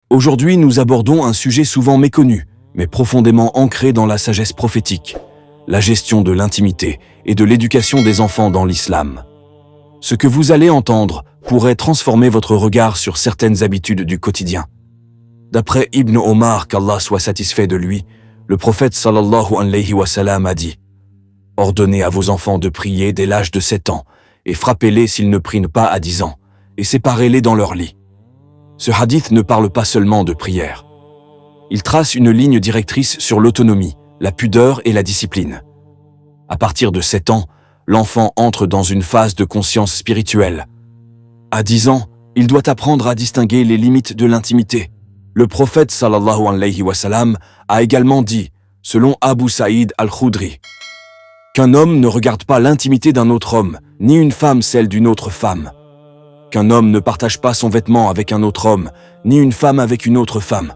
Aujourd'hui, nous abordons un sujet souvent méconnu, mais profondément ancré dans la sagesse prophétique, la gestion de l'intimité et de l'éducation des enfants dans l'islam. Ce que vous allez entendre pourrait transformer votre regard sur certaines habitudes du quotidien. D'après Ibn Omar, qu'Allah soit satisfait de lui, le prophète sallallahu alayhi wa sallam a dit « Ordonnez à vos enfants de prier dès l'âge de 7 ans et frappez-les s'ils ne prient pas à 10 ans et séparez-les dans leur lit. » Ce hadith ne parle pas seulement de prière. Il trace une ligne directrice sur l'autonomie, la pudeur et la discipline. À partir de 7 ans, l'enfant entre dans une phase de conscience spirituelle. À 10 ans, il doit apprendre à distinguer les limites de l'intimité. Le prophète sallallahu alayhi wa sallam a également dit, selon Abu Saïd al-Khudri, qu'un homme ne regarde pas l'intimité d'un autre homme, ni une femme celle d'une autre femme. Qu'un homme ne partage pas son vêtement avec un autre homme, ni une femme avec une autre femme.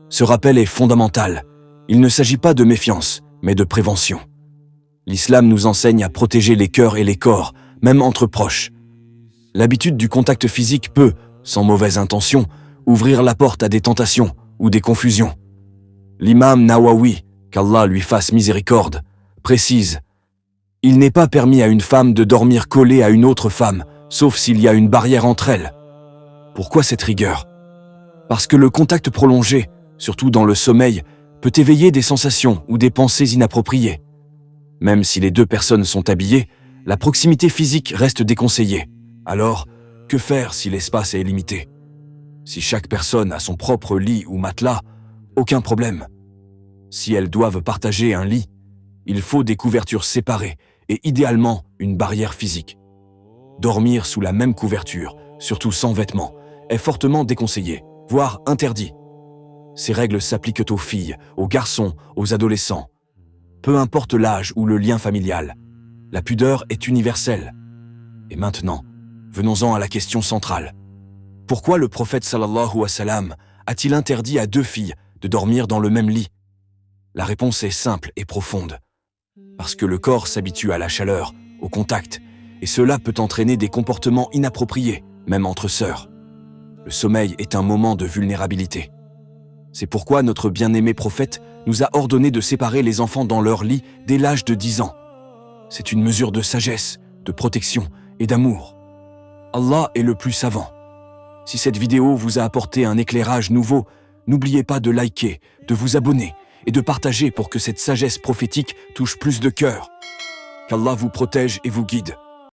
Ce rappel est fondamental. Il ne s'agit pas de méfiance, mais de prévention. L'islam nous enseigne à protéger les cœurs et les corps, même entre proches. L'habitude du contact physique peut, sans mauvaise intention, ouvrir la porte à des tentations ou des confusions. L'imam Nawawi, qu'Allah lui fasse miséricorde, précise « Il n'est pas permis à une femme de dormir collée à une autre femme, sauf s'il y a une barrière entre elles. » Pourquoi cette rigueur? Parce que le contact prolongé, surtout dans le sommeil, peut éveiller des sensations ou des pensées inappropriées. Même si les deux personnes sont habillées, la proximité physique reste déconseillée. Alors, que faire si l'espace est limité? Si chaque personne a son propre lit ou matelas, aucun problème. Si elles doivent partager un lit, il faut des couvertures séparées et idéalement une barrière physique. Dormir sous la même couverture, surtout sans vêtements, est fortement déconseillé, voire interdit. Ces règles s'appliquent aux filles, aux garçons, aux adolescents. Peu importe l'âge ou le lien familial, la pudeur est universelle. Et maintenant, venons-en à la question centrale. Pourquoi le prophète sallallahu alayhi wa sallam a-t-il interdit à deux filles de dormir dans le même lit? La réponse est simple et profonde. Parce que le corps s'habitue à la chaleur, au contact, et cela peut entraîner des comportements inappropriés, même entre sœurs. Le sommeil est un moment de vulnérabilité. C'est pourquoi notre bien-aimé prophète nous a ordonné de séparer les enfants dans leur lit dès l'âge de 10 ans. C'est une mesure de sagesse, de protection et d'amour. Allah est le plus savant. Si cette vidéo vous a apporté un éclairage nouveau, n'oubliez pas de liker, de vous abonner et de partager pour que cette sagesse prophétique touche plus de cœurs. Qu'Allah vous protège et vous guide.